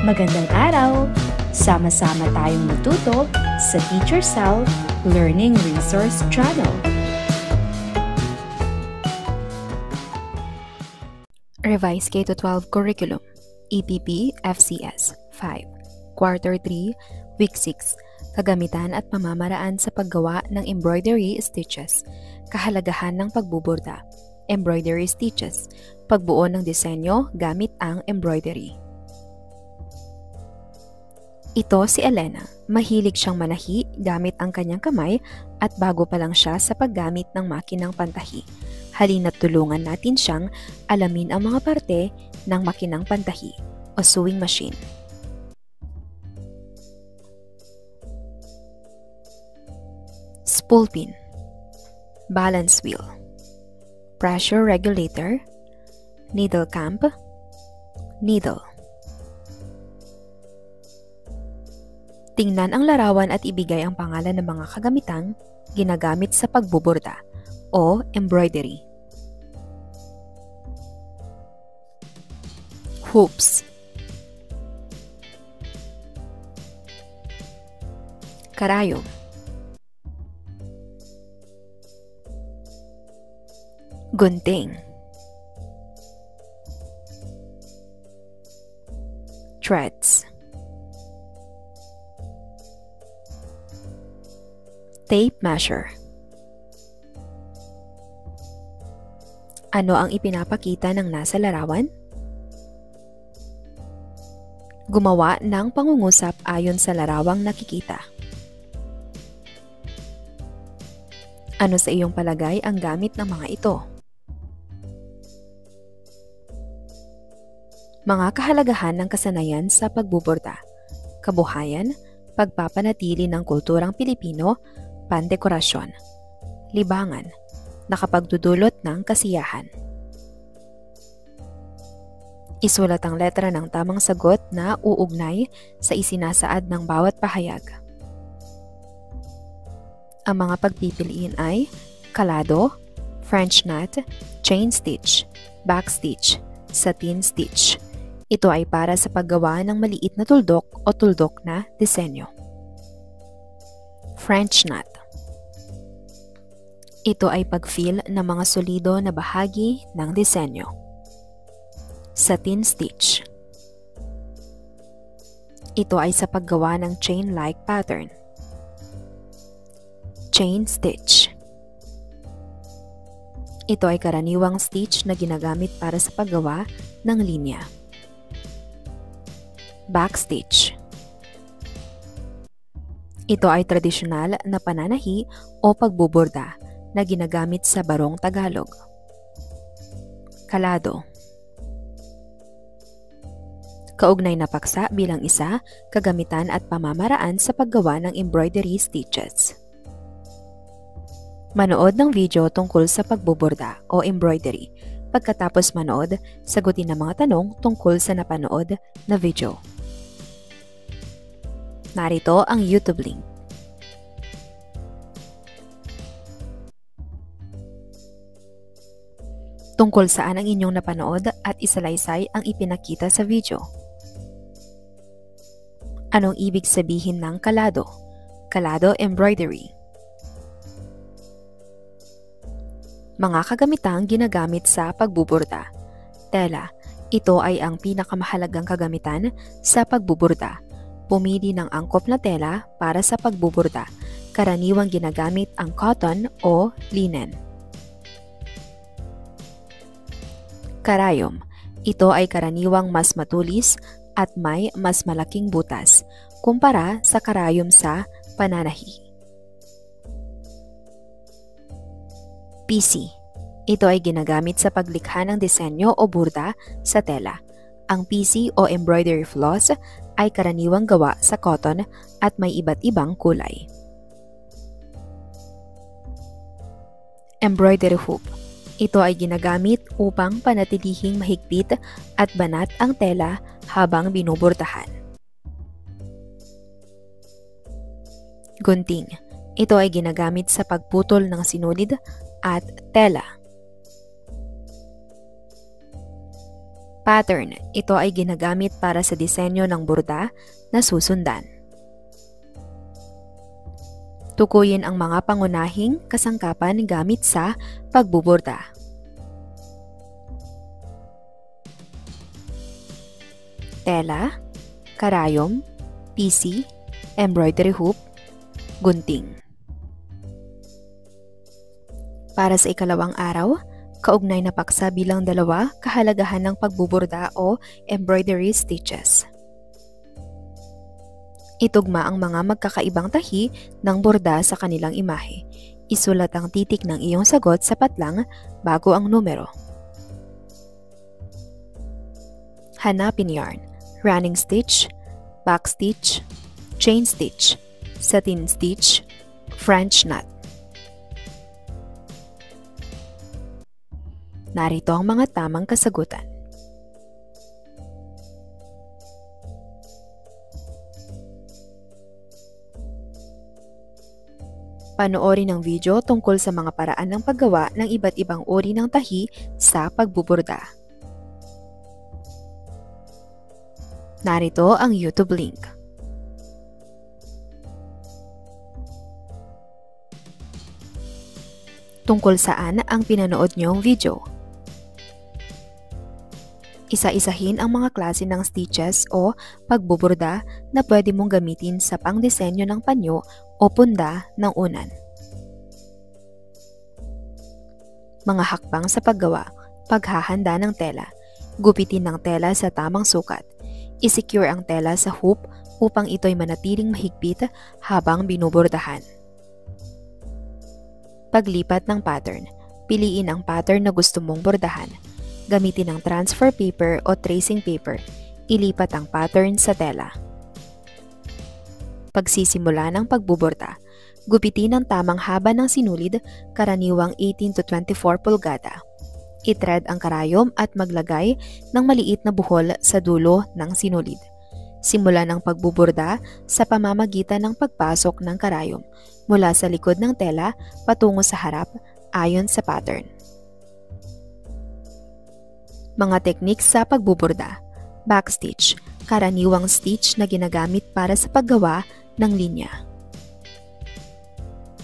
Magandang araw! Sama-sama tayong matuto sa Teacher Sal Learning Resource Channel. Revised K-12 Curriculum, EPP FCS 5, Quarter 3, Week 6, Kagamitan at pamamaraan sa paggawa ng embroidery stitches, kahalagahan ng pagbuburda, embroidery stitches, pagbuo ng disenyo gamit ang embroidery. Ito si Elena. Mahilig siyang manahi gamit ang kanyang kamay at bago pa lang siya sa paggamit ng makinang pantahi. Halina't tulungan natin siyang alamin ang mga parte ng makinang pantahi o sewing machine. Spool pin, balance wheel, pressure regulator, needle clamp, needle. Tingnan ang larawan at ibigay ang pangalan ng mga kagamitang ginagamit sa pagbuburda o embroidery. Hoops, karayom, gunting, threads, tape measure. Ano ang ipinapakita ng nasa larawan? Gumawa ng pangungusap ayon sa larawang nakikita. Ano sa iyong palagay ang gamit ng mga ito? Mga kahalagahan ng kasanayan sa pagbuburda, kabuhayan, pagpapanatili ng kulturang Pilipino, pandekorasyon, libangan, nakapagdudulot ng kasiyahan. Isulat ang letra ng tamang sagot na uugnay sa isinasaad ng bawat pahayag. Ang mga pagpipiliin ay kalado, French knot, chain stitch, back stitch, satin stitch. Ito ay para sa paggawa ng maliit na tuldok o tuldok na disenyo. French knot. Ito ay pag-fill ng mga solido na bahagi ng disenyo. Satin stitch. Ito ay sa paggawa ng chain-like pattern. Chain stitch. Ito ay karaniwang stitch na ginagamit para sa paggawa ng linya. Back stitch. Ito ay tradisyonal na pananahi o pagbuburda na ginagamit sa barong Tagalog. Kalado. Kaugnay na paksa bilang isa, kagamitan at pamamaraan sa paggawa ng embroidery stitches. Manood ng video tungkol sa pagbuburda o embroidery. Pagkatapos manood, sagutin ang mga tanong tungkol sa napanood na video. Narito ang YouTube link. Tungkol saan ang inyong napanood at isalaysay ang ipinakita sa video. Anong ibig sabihin ng kalado? Kalado embroidery. Mga kagamitang ginagamit sa pagbuburda. Tela. Ito ay ang pinakamahalagang kagamitan sa pagbuburda. Pumili ng angkop na tela para sa pagbuburda. Karaniwang ginagamit ang cotton o linen. Karayom. Ito ay karaniwang mas matulis at may mas malaking butas kumpara sa karayom sa pananahi. PC. Ito ay ginagamit sa paglikha ng disenyo o burda sa tela. Ang PC o embroidery floss ay karaniwang gawa sa cotton at may iba't ibang kulay. Embroidery hoop. Ito ay ginagamit upang panatilihing mahigpit at banat ang tela habang binuburdahan. Gunting. Ito ay ginagamit sa pagputol ng sinulid at tela. Pattern, ito ay ginagamit para sa disenyo ng burda na susundan. Tukuyin ang mga pangunahing kasangkapan gamit sa pagbuburda. Tela, karayom, PC, embroidery hoop, gunting. Para sa ikalawang araw, kaugnay na paksa bilang 2, kahalagahan ng pagbuburda o embroidery stitches. Itugma ang mga magkakaibang tahi ng burda sa kanilang imahe. Isulat ang titik ng iyong sagot sa patlang bago ang numero. Hanapin yarn, running stitch, back stitch, chain stitch, satin stitch, French knot. Narito ang mga tamang kasagutan. Panoorin ang video tungkol sa mga paraan ng paggawa ng iba't ibang uri ng tahi sa pagbuburda. Narito ang YouTube link. Tungkol saan ang pinanood niyong video? Isa-isahin ang mga klase ng stitches o pagbuburda na pwede mong gamitin sa pangdisenyo ng panyo o punda ng unan. Mga hakbang sa paggawa, paghahanda ng tela, gupitin ng tela sa tamang sukat, i-secure ang tela sa hoop upang ito'y manatiling mahigpit habang binuburdahan. Paglipat ng pattern, piliin ang pattern na gusto mong bordahan. Gamitin ang transfer paper o tracing paper. Ilipat ang pattern sa tela. Pagsisimula ng pagbuborda, gupitin ang tamang haba ng sinulid, karaniwang 18 to 24 pulgada. I-thread ang karayom at maglagay ng maliit na buhol sa dulo ng sinulid. Simula ng pagbuborda sa pamamagitan ng pagpasok ng karayom mula sa likod ng tela patungo sa harap ayon sa pattern. Mga techniques sa pagbuburda. Backstitch, karaniwang stitch na ginagamit para sa paggawa ng linya.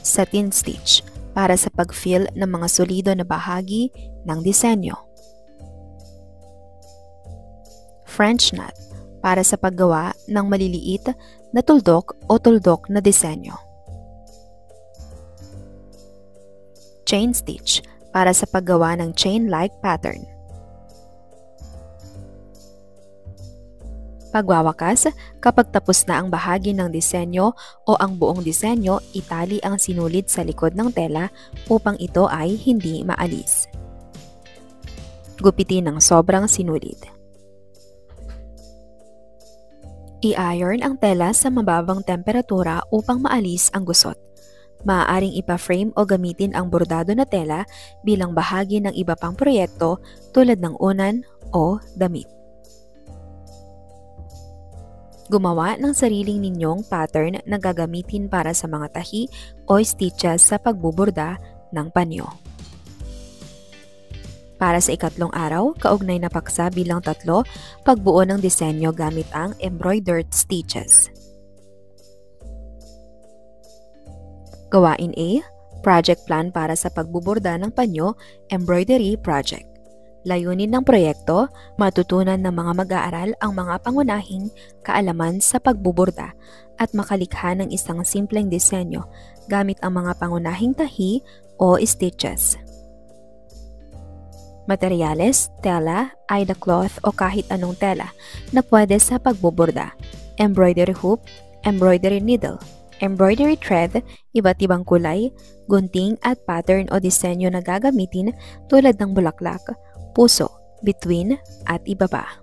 Satin stitch, para sa pag-fill ng mga solido na bahagi ng disenyo. French knot, para sa paggawa ng maliliit na tuldok o tuldok na disenyo. Chain stitch, para sa paggawa ng chain-like pattern. Pagwawakas, kapag tapos na ang bahagi ng disenyo o ang buong disenyo, itali ang sinulid sa likod ng tela upang ito ay hindi maalis. Gupitin ang sobrang sinulid. I-iron ang tela sa mababang temperatura upang maalis ang gusot. Maaaring ipa-frame o gamitin ang bordado na tela bilang bahagi ng iba pang proyekto tulad ng unan o damit. Gumawa ng sariling ninyong pattern na gagamitin para sa mga tahi o stitches sa pagbuburda ng panyo. Para sa ikatlong araw, kaugnay na paksa bilang 3, pagbuo ng disenyo gamit ang embroidered stitches. Gawain A, project plan para sa pagbuburda ng panyo, embroidery project. Layunin ng proyekto, matutunan ng mga mag-aaral ang mga pangunahing kaalaman sa pagbuburda at makalikha ng isang simpleng disenyo gamit ang mga pangunahing tahi o stitches. Materyales, tela, Aida cloth o kahit anong tela na pwede sa pagbuburda, embroidery hoop, embroidery needle, embroidery thread, iba't ibang kulay, gunting at pattern o disenyo na gagamitin tulad ng bulaklak, puso, bituin at ibaba.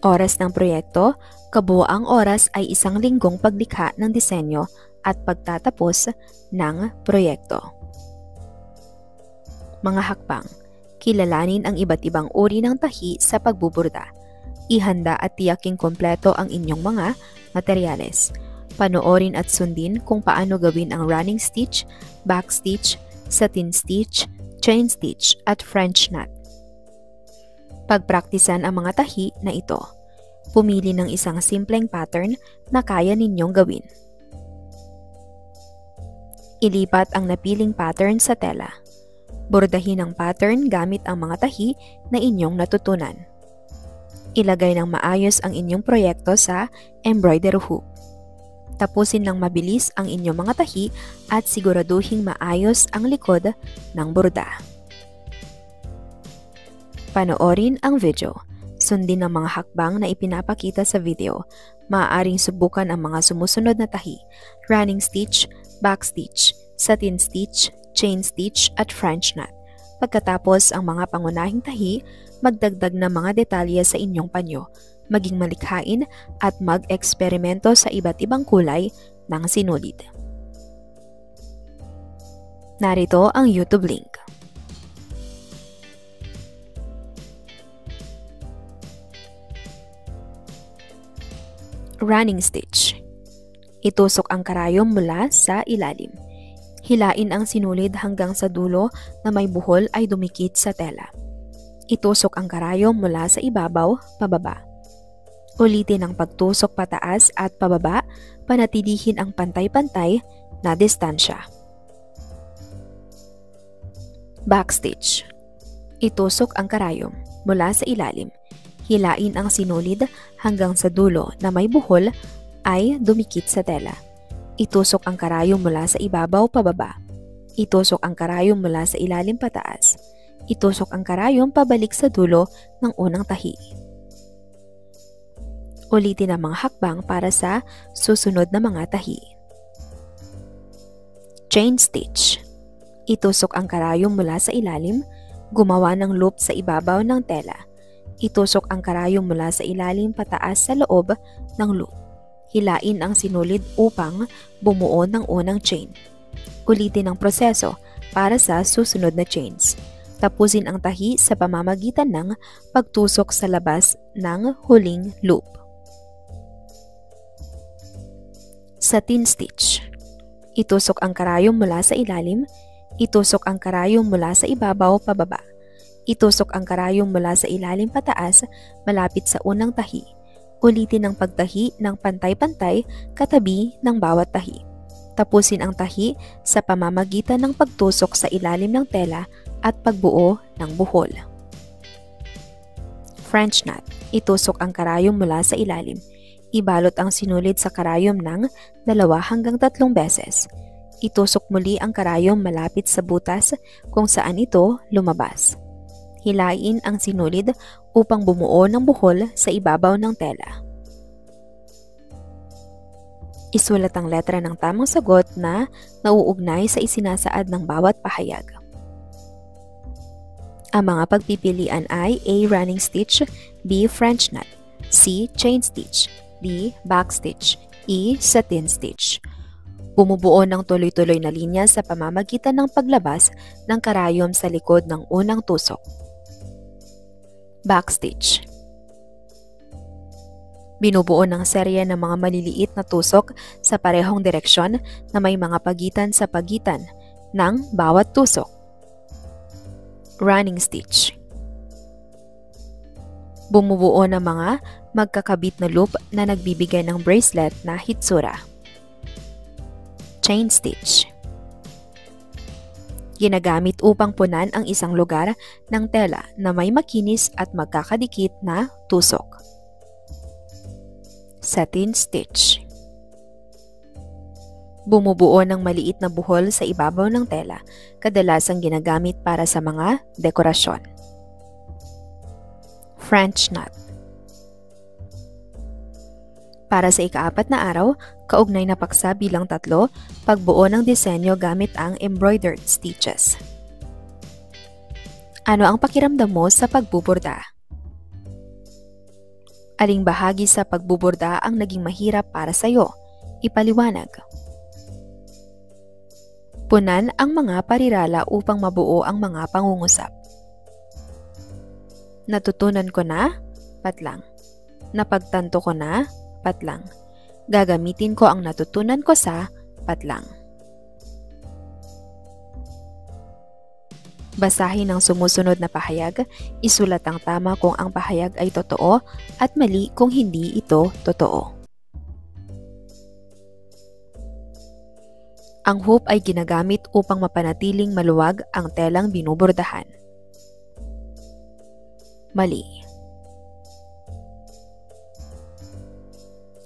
Oras ng proyekto, kabuoang oras ay 1 linggong paglikha ng disenyo at pagtatapos ng proyekto. Mga hakbang, kilalanin ang iba't ibang uri ng tahi sa pagbuburda. Ihanda at tiyaking kompleto ang inyong mga materyales. Panoorin at sundin kung paano gawin ang running stitch, back stitch, satin stitch, chain stitch at French knot. Pagpraktisan ang mga tahi na ito. Pumili ng isang simpleng pattern na kaya ninyong gawin. Ilipat ang napiling pattern sa tela. Bordahin ang pattern gamit ang mga tahi na inyong natutunan. Ilagay ng maayos ang inyong proyekto sa embroidery hoop. Tapusin ng mabilis ang inyong mga tahi at siguraduhing maayos ang likod ng borda. Panoorin ang video. Sundin ang mga hakbang na ipinapakita sa video. Maaaring subukan ang mga sumusunod na tahi: running stitch, back stitch, satin stitch, chain stitch at French knot. Pagkatapos ang mga pangunahing tahi, magdagdag ng mga detalye sa inyong panyo, maging malikhain at mag-eksperimento sa iba't ibang kulay ng sinulid. Narito ang YouTube link. Running stitch. Itusok ang karayom mula sa ilalim. Hilain ang sinulid hanggang sa dulo na may buhol ay dumikit sa tela. Itusok ang karayom mula sa ibabaw pababa. Ulitin ang pagtusok pataas at pababa, panatilihin ang pantay-pantay na distansya. Backstitch. Itusok ang karayom mula sa ilalim. Hilain ang sinulid hanggang sa dulo na may buhol ay dumikit sa tela. Itusok ang karayom mula sa ibabaw pababa. Itusok ang karayom mula sa ilalim pataas. Itusok ang karayom pabalik sa dulo ng unang tahi. Ulitin ang mga hakbang para sa susunod na mga tahi. Chain stitch. Itusok ang karayom mula sa ilalim, gumawa ng loop sa ibabaw ng tela. Itusok ang karayom mula sa ilalim pataas sa loob ng loop. Hilain ang sinulid upang bumuo ng unang chain. Ulitin ang proseso para sa susunod na chains. Tapusin ang tahi sa pamamagitan ng pagtusok sa labas ng huling loop. Satin stitch. Itusok ang karayom mula sa ilalim. Itusok ang karayom mula sa ibabaw pababa. Itusok ang karayom mula sa ilalim pataas malapit sa unang tahi. Ulitin ang pagtahi ng pantay-pantay katabi ng bawat tahi. Tapusin ang tahi sa pamamagitan ng pagtusok sa ilalim ng tela at pagbuo ng buhol. French knot. Itusok ang karayom mula sa ilalim. Ibalot ang sinulid sa karayom ng 2 hanggang 3 beses. Itusok muli ang karayom malapit sa butas kung saan ito lumabas. Hilain ang sinulid upang bumuo ng buhol sa ibabaw ng tela. Isulat ang letra ng tamang sagot na nauugnay sa isinasaad ng bawat pahayag. Ang mga pagpipilian ay A. Running stitch, B. French knot, C. Chain stitch, D. Back stitch, E. Satin stitch. Bumubuo ng tuloy-tuloy na linya sa pamamagitan ng paglabas ng karayom sa likod ng unang tusok. Backstitch. Binubuo ng serye ng mga maliliit na tusok sa parehong direksyon na may mga pagitan sa pagitan ng bawat tusok. Running stitch. Bumubuo ng mga magkakabit na loop na nagbibigay ng bracelet na hitsura. Chain stitch. Ginagamit upang punan ang isang lugar ng tela na may makinis at magkakadikit na tusok. Satin stitch. Bumubuo ng maliit na buhol sa ibabaw ng tela, kadalasang ginagamit para sa mga dekorasyon. French knot. Para sa ika-4 na araw, kaugnay na paksa bilang 3, pagbuo ng disenyo gamit ang embroidered stitches. Ano ang pakiramdam mo sa pagbuborda? Aling bahagi sa pagbuborda ang naging mahirap para sa iyo? Ipaliwanag. Punan ang mga parirala upang mabuo ang mga pangungusap. Natutunan ko na, patlang. Napagtanto ko na, patlang. Gagamitin ko ang natutunan ko sa patlang. Basahin ang sumusunod na pahayag, isulat ang tama kung ang pahayag ay totoo at mali kung hindi ito totoo. Ang hoop ay ginagamit upang mapanatiling maluwag ang telang binubordahan. Mali.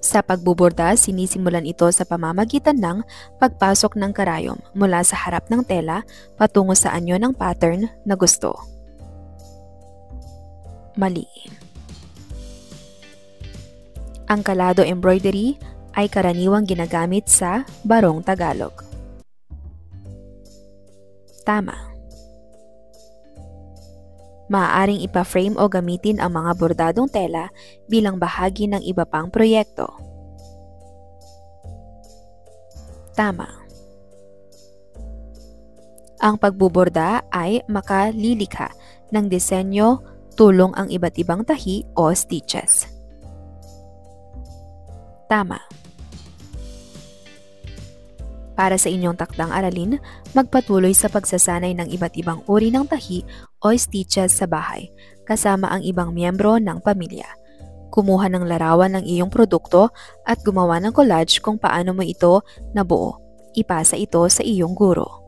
Sa pagbuborda, sinisimulan ito sa pamamagitan ng pagpasok ng karayom mula sa harap ng tela patungo sa anyo ng pattern na gusto. Mali. Ang kalado embroidery ay karaniwang ginagamit sa barong Tagalog. Tama. Maaaring ipa-frame o gamitin ang mga bordadong tela bilang bahagi ng iba pang proyekto. Tama. Ang pagbuborda ay makalilikha ng disenyo tulong ang iba't ibang tahi o stitches. Tama. Para sa inyong takdang aralin, magpatuloy sa pagsasanay ng iba't ibang uri ng tahi o stitches sa bahay, kasama ang ibang miyembro ng pamilya. Kumuha ng larawan ng iyong produkto at gumawa ng collage kung paano mo ito nabuo. Ipasa ito sa iyong guro.